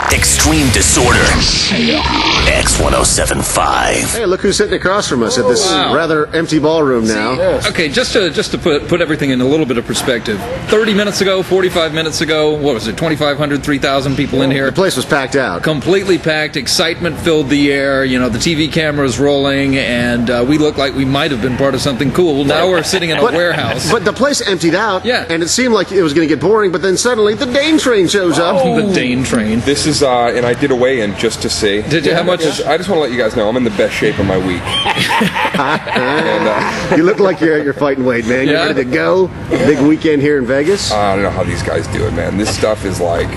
Xtreme Disorder. X1075. Hey, look who's sitting across from us at this rather empty ballroom now. Okay, just to put everything in a little bit of perspective. 30 minutes ago, 45 minutes ago, what was it, 2,500, 3,000 people in here? The place was packed out. Completely packed. Excitement filled the air. You know, the TV cameras rolling, and we looked like we might have been part of something cool. Now we're sitting in a warehouse. But the place emptied out, and it seemed like it was going to get boring, but then suddenly the Dane train shows up. The Dane train. This is, and I did a weigh-in just to see. Did you? How much? I just want to let you guys know I'm in the best shape of my week. You look like you're at your fighting weight, man. You're ready to go. Big weekend here in Vegas. I don't know how these guys do it, man. This stuff is like,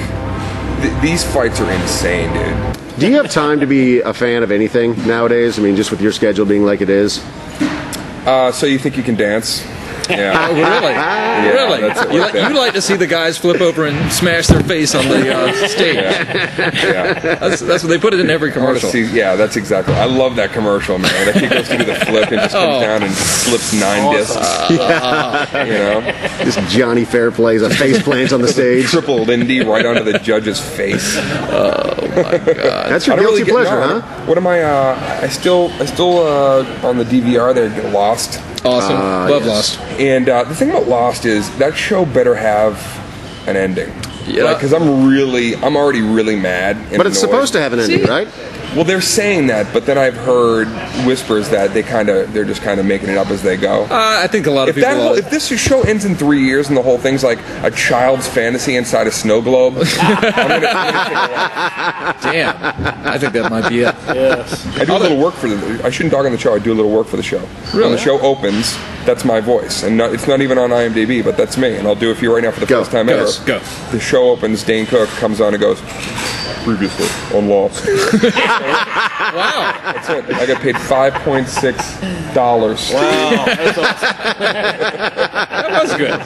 these fights are insane, dude. Do you have time to be a fan of anything nowadays? I mean, just with your schedule being like it is. So you think you can dance? Yeah. Really? Really? That's it right You like to see the guys flip over and smash their face on the stage. Yeah. That's what they put it in every commercial. Yeah, that's exactly. I love that commercial, man. That kid goes to do the flip and just comes down and flips 9 discs. You know? Just Johnny Fairplay's a face plant on the stage. Triple Lindy right onto the judge's face. Oh my God! That's your guilty pleasure, huh? What am I? I still on the DVR there. Get Lost. Awesome. Love Lost. And the thing about Lost is that show better have an ending. Yeah. Because I'm already really mad. And but it's supposed to have an ending, right? Well, they're saying that, but then I've heard whispers that they're just kind of making it up as they go. I think a lot of people. If this show ends in 3 years and the whole thing's like a child's fantasy inside a snow globe, I'm gonna damn, I think that might be it. Yes. I do a little work for I shouldn't dog on the show. I do a little work for the show. Really? When the show opens, that's my voice, and it's not even on IMDb, but that's me, and I'll do it for you right now for the first time ever. Go. The show opens. Dane Cook comes on and goes, previously on Lost. Wow. That's it. I got paid $5.6. Wow. That's awesome. That was good.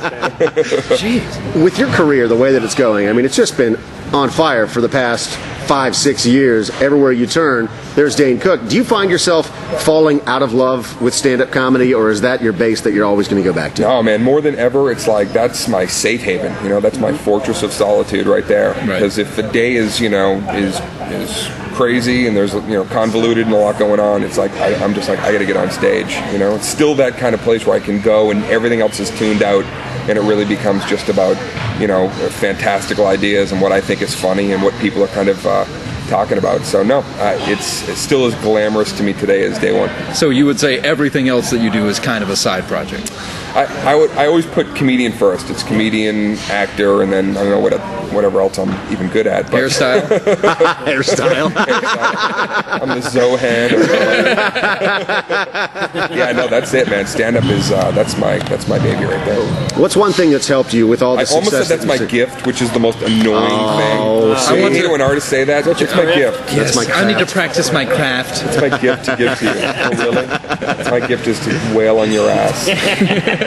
Jeez. With your career, the way that it's going, I mean, it's just been on fire for the past 5-6 years. Everywhere you turn, there's Dane Cook. Do you find yourself falling out of love with stand-up comedy, or is that your base that you're always going to go back to? No, man, more than ever, it's like that's my safe haven. You know, that's my fortress of solitude right there. Because if the day is, is crazy and there's, convoluted and a lot going on, it's like I'm just like, I got to get on stage. You know, it's still that kind of place where I can go and everything else is tuned out, and it really becomes just about, fantastical ideas and what I think is funny and what people are kind of talking about. So no, it's still as glamorous to me today as day one. So you would say everything else that you do is kind of a side project? I always put comedian first. It's comedian, actor, and then I don't know whatever else I'm even good at. But hairstyle. Hairstyle. I'm the Zohan. Yeah, no, that's it, man. Stand up is that's my baby right there. What's one thing that's helped you with all the I success? Almost said that's my gift, which is the most annoying thing. I hate it when artists say that. It's my gift. Yes, That's my craft. I need to practice my craft. It's my gift to give to you. Oh, really? My gift is to wail on your ass.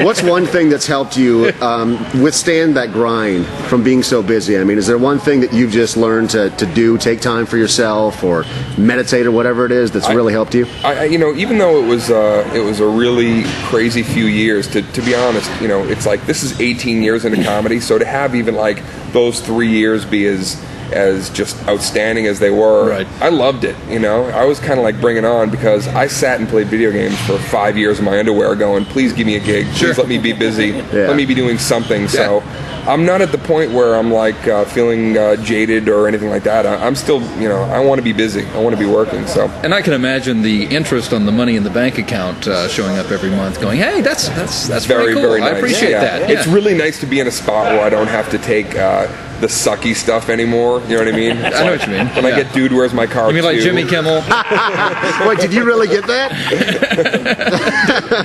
What's one thing that's helped you withstand that grind from being so busy? I mean, is there one thing that you've just learned to do, take time for yourself, or meditate, or whatever it is that's really helped you? Even though it was a really crazy few years, to be honest, it's like this is 18 years into comedy, so to have even like those 3 years be as just outstanding as they were, I loved it. I was kind of like bring it on, because I sat and played video games for 5 years in my underwear going, please give me a gig, please let me be busy, let me be doing something. So I'm not at the point where I'm like feeling jaded or anything like that. I'm still, I want to be busy, I want to be working. So, and I can imagine the interest on the money in the bank account showing up every month going, hey, that's very cool. very nice. I appreciate that. It's really nice to be in a spot where I don't have to take the sucky stuff anymore. You know what I mean? I know what you mean. When I get Dude, Where's My Car? You mean like Jimmy Kimmel? Wait, did you really get that?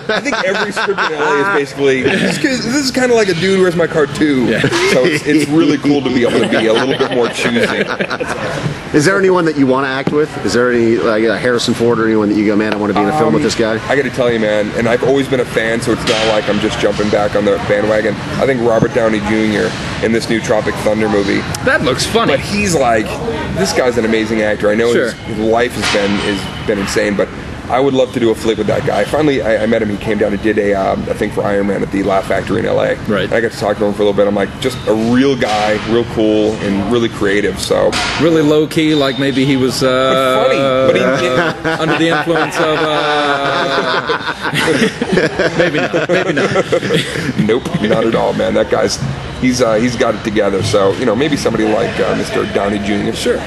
I think every script in LA is basically, this is kind of like a Dude, Where's My Car 2. Yeah. So it's really cool to be able to be a little bit more choosy. Is there anyone that you want to act with? Is there any, like Harrison Ford or anyone that you go, man, I want to be in a film with this guy? I got to tell you, man, and I've always been a fan, so it's not like I'm just jumping back on the bandwagon. I think Robert Downey Jr. in this new Tropic Thunder movie. That looks funny. But he's like, this guy's an amazing actor. I know his life has been insane, but I would love to do a flick with that guy. Finally, I met him. He came down and did a thing for Iron Man at the Laugh Factory in LA. Right. And I got to talk to him for a little bit. I'm like, just a real guy, real cool, and really creative. So really low key, like maybe he was funny, but he under the influence of maybe not. Maybe not. Nope, not at all, man. That guy's he's got it together. So maybe somebody like Mr. Downey Jr. Sure.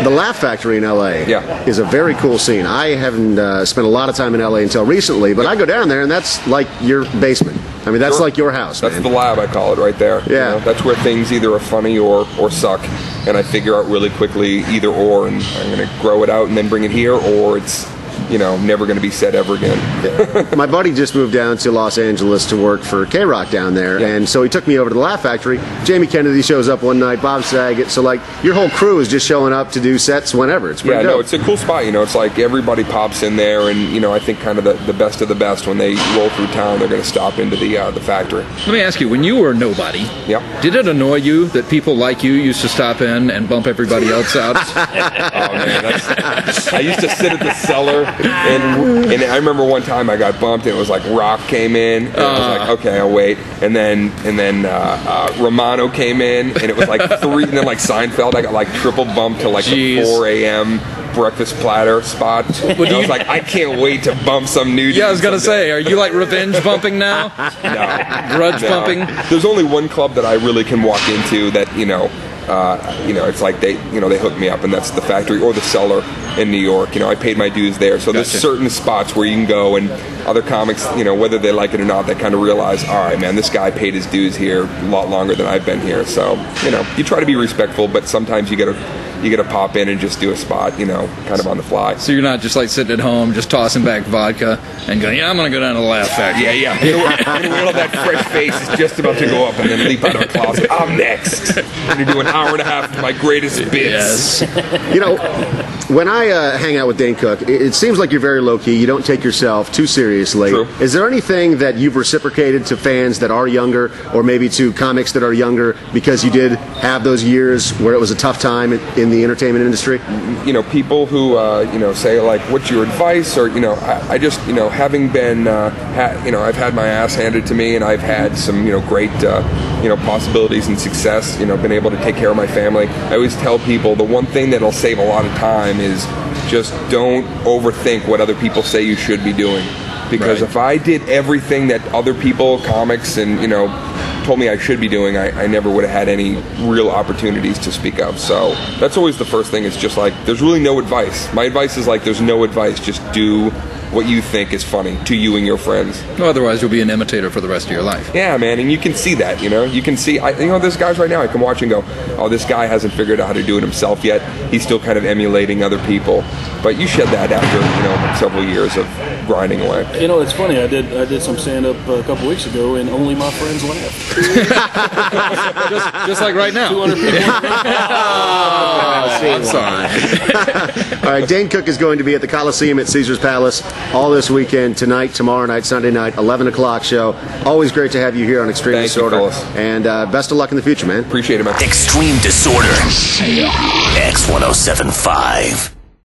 The Laugh Factory in LA is a very cool scene. I haven't spent a lot of time in LA until recently, but I go down there and that's like your basement. I mean, that's like your house, That's man. the lab, I call it, right there. Yeah. That's where things either are funny or suck, and I figure out really quickly either or, and I'm going to grow it out and then bring it here, or it's never going to be said ever again. My buddy just moved down to Los Angeles to work for K-Rock down there, and so he took me over to the Laugh Factory. Jamie Kennedy shows up one night, Bob Saget, so like your whole crew is just showing up to do sets whenever. It's pretty dope. No, it's a cool spot. It's like everybody pops in there, and I think kind of the best of the best when they roll through town, they're going to stop into the factory. Let me ask you, when you were nobody, did it annoy you that people like you used to stop in and bump everybody else out? Oh man, I used to sit at the cellar. And I remember one time I got bumped and it was like Rock came in and I was like, okay, I'll wait. And then Romano came in and it was like 3, and then like Seinfeld, I got like triple bumped to like the 4 a.m. breakfast platter spot. And I was like, I can't wait to bump some new dude. Yeah, I was gonna say, are you like revenge bumping now? No, grudge bumping. There's only one club that I really can walk into that it's like they hook me up, and that's the Factory or the Cellar in New York. I paid my dues there, so there's certain spots where you can go, and other comics, whether they like it or not, they kind of realize, all right, man, this guy paid his dues here a lot longer than I've been here. So you try to be respectful, but sometimes you gotta pop in and just do a spot, kind of on the fly. So you're not just like sitting at home, just tossing back vodka and going, I'm going to go down to the Laugh Factory. Yeah. In the middle of that fresh face is just about to go up and then leap out of a closet. I'm next. I'm going to do an hour and a half of my greatest bits. Yes. When I hang out with Dane Cook, it seems like you're very low-key. You don't take yourself too seriously. True. Is there anything that you've reciprocated to fans that are younger, or maybe to comics that are younger, because you did have those years where it was a tough time in the entertainment industry? People who say like, what's your advice, or I just having been I've had my ass handed to me, and I've had some great possibilities and success, been able to take care of my family. I always tell people the one thing that'll save a lot of time is just don't overthink what other people say you should be doing, because if I did everything that other people, comics, and told me I should be doing, I never would have had any real opportunities to speak of. So that's always the first thing. It's just like, there's really no advice. My advice is like, there's no advice. Just do what you think is funny to you and your friends. Well, otherwise you'll be an imitator for the rest of your life. Yeah, man, and you can see that, You can see, there's guys right now I can watch and go, oh, this guy hasn't figured out how to do it himself yet. He's still kind of emulating other people. But you shed that after, several years of grinding away. It's funny. I did some stand-up a couple weeks ago, and only my friends laughed. just like right now. 200 people. I'm sorry. All right, Dane Cook is going to be at the Coliseum at Caesar's Palace all this weekend, tonight, tomorrow night, Sunday night, 11 o'clock show. Always great to have you here on Xtreme Disorder. And best of luck in the future, man. Appreciate it, man. Xtreme Disorder. X1075.